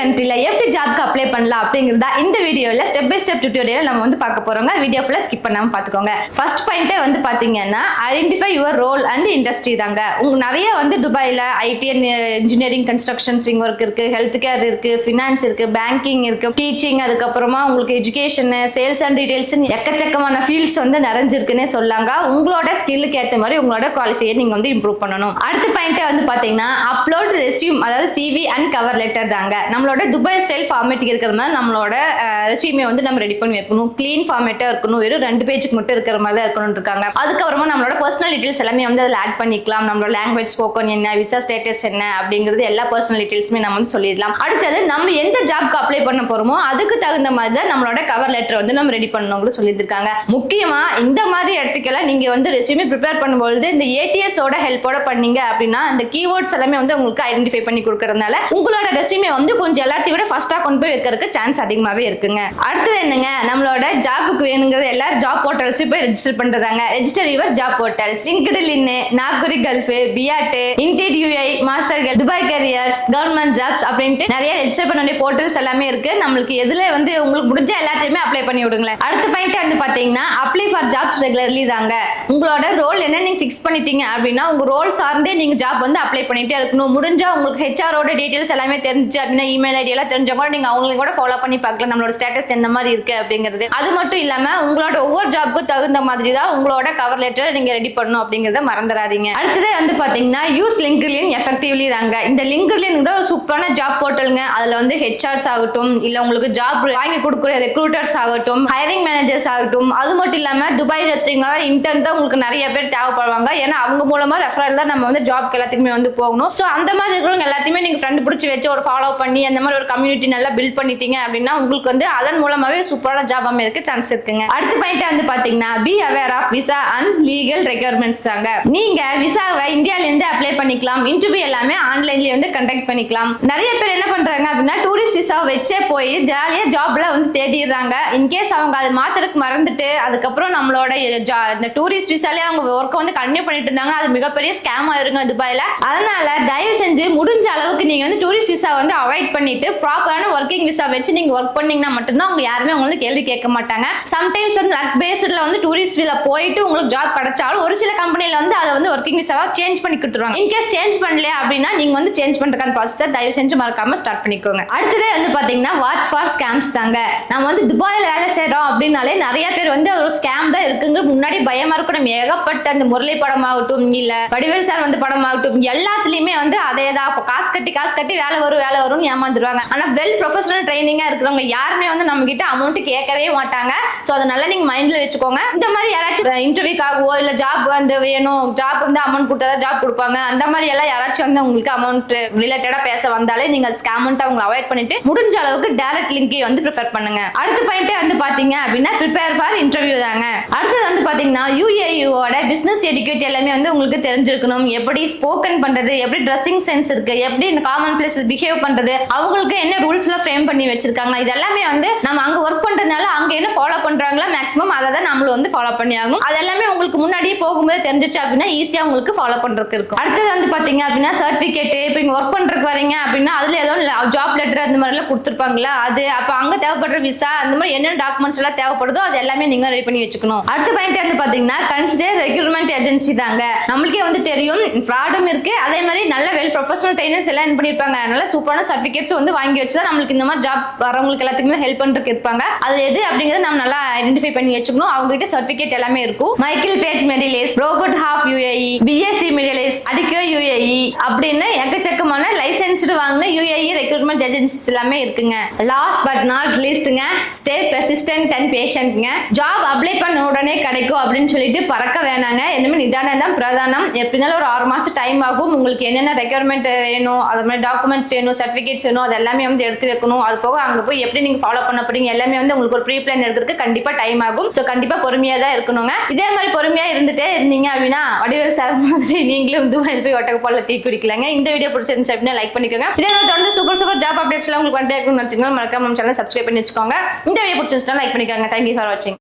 கண்ட்ரில எப்படி ஜாப்க்கு அப்ளை பண்ணலாம் அப்படிங்கறத இந்த வீடியோல ஸ்டெப் பை ஸ்டெப் டியூட்டோரியல் நம்ம வந்து பார்க்க போறோங்க. வீடியோ ஃபுல்லா ஸ்கிப் பண்ணாம பாத்துக்கோங்க. ஃபர்ஸ்ட் பாயிண்டே வந்து பாத்தீங்கன்னா identify your role and industry தாங்க. உங்களுக்கு நிறைய வந்து துபாயில IT and engineering construction work இருக்கு, ஹெல்த் கேர் இருக்கு, ஃபினான்ஸ் இருக்கு, பேங்கிங் இருக்கு, டீச்சிங், அதுக்கப்புறமா உங்களுக்கு எஜுகேஷன், சேல்ஸ் அண்ட் டீடைல்ஸ் எக்கச்சக்கமான ஃபீல்ட்ஸ் வந்து நிறைஞ்சிருக்குன்னே சொல்லாங்க. உங்களோட ஸ்கில்லுக்கு ஏற்ற மாதிரி உங்களோட குவாலிஃபையை நீங்க வந்து இம்ப்ரூவ் பண்ணணும். அடுத்த பாயிண்ட் வந்து பாத்தீங்கன்னா அப்லோட் ரெஸ்யூம், அதாவது சிவி அண்ட் கவர் லெட்டர் தாங்க. நம்மளோட துபாய் ஸ்டைல் ஃபார்மேட் இருக்கிற மாதிரி நம்மளோட ரெஸ்யூமே வந்து நம்ம ரெடி பண்ணி வைக்கணும். கிளீன் ஃபார்மேட்டா இருக்கணும், வெறும் 2 பேஜுக்கு மட்டும் இருக்கிற மாதிரி தான் இருக்கணும் இருக்காங்க. அதுக்கப்புறமா நம்மளோட பர்சனல் டீடைல்ஸ் எல்லாமே வந்து அதில் ஆட் பண்ணிக்கலாம். நம்மளோட லாங்குவேஜ் ஸ்போக்கன் என்ன, விசா ஸ்டேட்டஸ் என்ன அப்படிங்கிறது எல்லா பர்சனல் டீடைல்ஸுமே நம்ம வந்து சொல்லிடலாம். அடுத்தது நம்ம எந்த ஜாப்க்கு அப்ளை பண்ண போறோமோ அதுக்கு தகுந்த மாதிரி தான் நம்மளோட கவர் லெட்டர் வந்து நம்ம ரெடி பண்ணணும் சொல்லியிருக்காங்க. முக்கியமா இந்த மாதிரி இடத்துக்கெல்லாம் நீங்க வந்து ரெஸ்யூமே ப்ரிப்பேர் பண்ணும்போது இந்த ஏடிஎஸ் ஓட ஹெல்ப்போட பண்ணீங்க அப்படின்னா அந்த கீவேர்ட்ஸ் எல்லாமே வந்து உங்களுக்கு ஐடென்டிஃபை பண்ணி கொடுக்கறதுனால உங்களோட ரெஸ்யூமே வந்து கொஞ்சம் எல்லாத்தையும் விட ஃபர்ஸ்டா கொண்டு போய் வைக்கிறதுக்கு சான்ஸ் அதிகமாவே இருக்குங்க. அடுத்தது என்னங்க, நம்மளோட ஜாபுக்கு வேணுங்கிறது எல்லாரும் ஜாப் போர்ட்டல்ஸ் போய் ரெஜிஸ்டர் பண்றதாங்க. Register your job portals, LinkedIn, Naukri Gulf, Bayt, Indeed UAE, master Dubai careers, government jobs அப்படின்ட்டு நிறைய ரெஜிஸ்டர் பண்ண வேண்டிய போர்ட்டல்ஸ் எல்லாமே இருக்கு. நம்மளுக்கு எதுல வந்து உங்களுக்கு முடிஞ்ச எல்லாத்தையுமே அப்ளை பண்ணி விடுங்களேன். அடுத்த பாயிண்ட் வந்து பாத்தீங்கன்னா அப்ளை ஃபார் ஜாப்ஸ் ரெகுலர்லி தாங்க. உங்களோட ரோல் என்ன நீங்க ஃபிக்ஸ் பண்ணிட்டீங்க அப்படின்னா உங்க ரோல் சார்ந்தே நீங்க ஜாப் வந்து அப்ளை பண்ணிட்டே இருக்கணும். முடிஞ்சா உங்களுக்கு ஹெச்ஆரோட டீடைல்ஸ் எல்லாமே தெரிஞ்சு அப்படின்னா இமெயில் ஐடி எல்லாம் தெரிஞ்சா கூட நீங்க அவங்களுக்கு கூட ஃபாலோ பண்ணி பார்க்கலாம் நம்மளோட ஸ்டேட்டஸ் என்ன மாதிரி இருக்கு அப்படிங்கிறது. அது மட்டும் இல்லாம உங்களோட ஒவ்வொரு ஜாப்க்கு தகுந்த மாதிரி தான் உங்களோட கவர் லெட்டர் நீங்க ரெடி பண்ணணும் அப்படிங்கறத மறந்துடாதீங்க. அடுத்தது வந்து பாத்தீங்கன்னா யூஸ் லிங்க்டின் எஃபெக்டிவ்லி தாங்க. இந்த லிங்க்டின் தான் ஒரு சூப்பரான ஜாப் போர்ட்டலுங்க. அதுல வந்து ஹெச்ஆர்ஸ் ஆகட்டும், இல்ல உங்களுக்கு ஜாப் வாங்கி கொடுக்குற ரெக்ரூட்டர்ஸ் ஆகட்டும், ஹைரிங் மேனேஜர்ஸ் ஆகட்டும், அது மட்டும் இல்லாம துபாய் இன்டர்ன் தான் உங்களுக்கு நிறைய பேர் தேவைப்படுவாங்க. ஏன்னா அவங்க மூலமா ரெஃபரல் தான் நம்ம வந்து ஜாப்க்கு எல்லாத்துக்குமே வந்து போகணும். ஸோ அந்த மாதிரி இருக்கிறவங்க எல்லாத்தையுமே நீங்க ஃப்ரெண்ட் பிடிச்சி வச்சு ஒரு ஃபாலோ பண்ணி அந்த மாதிரி ஒரு கம்யூனிட்டி நல்லா பில்ட் பண்ணிட்டீங்க அப்படின்னா உங்களுக்கு வந்து அதன் மூலமாவே சூப்பரான ஜாப் அமைக்க சான்ஸ் இருக்குங்க. அடுத்த பாயிண்ட் வந்து பாத்தீங்கன்னா be aware of visa and legal requirements தாங்க. நீங்க விசாவை இந்தியால இருந்து அப்ளை பண்ணிக்கலாம். இன்டர்வியூ எல்லாமே ஆன்லைன்லயே வந்து கண்டக்ட் பண்ணிக்கலாம். நிறைய பேர் என்ன பண்றாங்க அப்படின்னா டூரிஸ்ட் விசா வச்சே போய் ஜாலியா ஜாப்ல வந்து தேடிடுறாங்க. இன்கேஸ் அவங்க அதை மாத்திரக்கு மறந்துட்டு அதுக்கப்புறம் நம்மளோட இந்த டூரிஸ்ட் விசாலே அவங்க ஒர்க்கை வந்து கண்டினியூ பண்ணிட்டு இருந்தாங்க. அது மிகப்பெரிய ஸ்கேம் ஆயிருங்க துபாயில. அதனால தயவு செஞ்சு முடிஞ்ச அளவுக்கு நீங்க வந்து டூரிஸ்ட் விசா வந்து அவாய்ட் பண்ணிட்டு ப்ராப்பரான ஒர்க்கிங் விசா வச்சு நீங்க ஒர்க் பண்ணீங்கன்னா மட்டும்தான் அவங்க யாருமே அவங்க வந்து கேள்வி கேட்க மாட்டாங்க. சம்டைம்ஸ் வந்து லக் பேஸ்ட்ல வந்து டூரிஸ்ட் விசா போயிட்டு உங்களுக்கு ஜாப் கிடைச்சாலும் ஒரு சில கம்பெனில வந்து அதை வந்து ஒர்க்கிங் விசாவா சேஞ்ச் பண்ணி கொடுத்துருவாங்க. இன்கேஸ் சேஞ்ச் பண்ணல அப்படின்னா நீங்க வந்து சேஞ்ச் பண்றதுக்கான ப்ராசஸ் தயவு செஞ்சு மறக்காம ஸ்டார்ட் பண்ணிக்கோங்க. அடுத்தது வந்து பாத்தீங்கன்னா வாட்ச் ஃபார் ஸ்கேம்ஸ் தாங்க. நம்ம வந்து துபாயில வேலை செய்யறோம் அப்படின்னாலே நிறைய பேர் வந்து ஒரு ஸ்கேம் தான் இருக்குங்க முன்னாடி பயமா இருக்கணும். ஏகப்பட்ட அந்த முரளி படம் ஆகட்டும், இல்ல வடிவேல் சார் வந்து படம் ஆகட்டும், எல்லாத்துலயுமே வந்து அதேதான் காசு கட்டி வேலை வரும்னு ஏமாந்துருவாங்க. ஆனா வெல் ப்ரொஃபஷனல் ட்ரைனிங்கா இருக்கிறவங்க யாருமே வந்து நம்ம கிட்ட அமௌண்ட் கேட்கவே மாட்டாங்க. சோ அதனால நீங்க மைண்ட்ல வச்சுக்கோங்க. இந்த மாதிரி யாராச்சும் இன்டர்வியூக்காகவோ இல்ல ஜாப் வந்து வேணும், ஜாப் வந்து அமௌண்ட் கொடுத்தா ஜாப் கொடுப்பாங்க, அந்த மாதிரி எல்லாம் யாராச்சும் வந்து உங்களுக்கு அமௌண்ட் ரிலேட்டடா பேச வந்தாலே நீங்க ஸ்கேமௌண்ட் அவங்க அவாய்ட் பண்ணிட்டு முடிஞ்ச அளவுக்கு டைரக்ட் லிங்கை வந்து ப்ரிஃபர் பண்ணுங்க. அடுத்த பாயிண்ட் வந்து பாத்தீங்க அப்படின்னா ப்ரிப்பேர் ஃபார் இன்டர்வியூ தாங்க. அடுத்தது வந்து பாத்தீங்கன்னா யுஏஇயோட பிசினஸ் எடிக்யூட் எல்லாமே வந்து உங்களுக்கு தெரிஞ்சிருக்கணும். எப்படி ஸ்போக்கன் பண்றது, எப்படி ட்ரெஸ்ஸிங் சென்ஸ் இருக்கு, எப்படி காமன் பிளேஸ்ல பிஹேவ் பண்றது, அவங்களுக்கு என்ன ரூல்ஸ்ல ஃப்ரேம் பண்ணி வச்சிருக்காங்க, இது எல்லாமே வந்து நம்ம அங்க ஒர்க் பண்றதுனால அங்க என்ன ஃபாலோ பண்றாங்களா மேக்ஸிமம் அதை தான் நம்மளும் வந்து ஃபாலோ பண்ணி ஆகணும். அது எல்லாமே உங்களுக்கு முன்னாடியே போகும்போது தெரிஞ்சிச்சு அப்படின்னா ஈஸியா உங்களுக்கு ஃபாலோ பண்றதுக்கு இருக்கும். அடுத்தது வந்து பாத்தீங்க அப்படின்னா சர்டிபிகேட், இப்போ இங்க ஒர்க் பண்றதுக்கு வரீங்க அப்படின்னா அதுல ஏதோ ஜாப் லெட்டர் அந்த மாதிரி எல்லாம் கொடுத்துருப்பாங்களா, அது அப்ப அங்க தேவைப்படுற விசா அந்த மாதிரி என்னென்ன டாக்குமெண்ட்ஸ் எல்லாம் தேவைப்படுதோ அது எல்லாமே நீங்க ரெடி பண்ணி வச்சுக்கணும். அடுத்த பாயிண்ட் வந்து பாத்தீங்கன்னா கன்சிடர் ரெக்ரூட்மெண்ட் ஏஜென்சி தாங்க. நம்மளுக்கே வந்து தெரியும் ஃப்ராடும் இருக்கு, அதே மாதிரி நல்ல வெல் ப்ரொஃபஷனல் ட்ரைனர்ஸ் எல்லாம் என்ன பண்ணிருப்பாங்க, நல்ல சூப்பரான சர்டிபிகேட்ஸ் வந்து வாங்கி வச்சுதான் நம்மளுக்கு இந்த மாதிரி ஜாப் வரவங்களுக்கு எல்லாத்துக்குமே ஹெல்ப் பண்றதுக்கு இருப்பாங்க. அது எது அப்படிங்கறது நம்ம நல்லா ஐடென்டிஃபை பண்ணி வச்சுக்கணும். அவங்க கிட்ட சர்டிபிகேட் எல்லாமே இருக்கும். Michael Page middle east, Robert Half UAE, BSC middle east, Adecco UAE அப்படின்னு எக்கச்சக்கமான லைசென்ஸ்டு வாங்கின யுஏஇ ரெக்ரூட்மெண்ட் ஏஜென்சிஸ் எல்லாமே இருக்குங்க. லாஸ்ட் பட் நாட் லீஸ்ட்ங்க, ஸ்டே பெர்சிஸ்டன்ட் அண்ட் பேஷண்ட்ங்க. ஜாப் அப்ளை பண்ண உடனே கிடைக்கும் அப்படின்னு சொல்லிட்டு பறக்க வேணாங்க. என்னமே நிதானம் தான் பிரதானம். எப்படினாலும் ஒரு 6 மாசம் டைம் ஆகும். உங்களுக்கு என்னென்ன ரெக்யர்மெண்ட் வேணும், அது மாதிரி டாக்குமெண்ட்ஸ் வேணும், சர்டிபிகேட்ஸ் வேணும், அது எல்லாமே வந்து எடுத்து வைக்கணும். அது போக அங்க போய் எப்படி நீங்க ஃபாலோ பண்ண போறீங்க எல்லாமே வந்து உங்களுக்கு ஒரு ப்ரீ பிளான் எடுக்கிறதுக்கு கண்டிப்பா டைம் ஆகும். ஸோ கண்டிப்பா பொறுமையா தான் இருக்கணுங்க. இதே மாதிரி பொறுமையா இருந்துட்டே இருந்தீங்க அப்படின்னா வடிவேல் சார் மாதிரி நீங்களும் துபாயில் போய் ஒட்டக்க போல டீ குடிக்கலாங்க. இந்த வீடியோ பிடிச்சிருந்துச்சு அப்படின்னா லைக் பண்ணிக்கோங்க. இதே தொடர்ந்து சூப்பர் ஜாப் அப்டேட்ஸ் எல்லாம் உங்களுக்கு வந்து மறக்காம நம்ம சேனல் சப்ஸ்கிரைப் பண்ணி வச்சுக்கோங்க. இந்த வீடியோ பிடிச்சிருந்துச்சுன்னா லைக் பண்ணிக்கோங்க. தேங்க்யூ ஃபார் வாட்சிங்.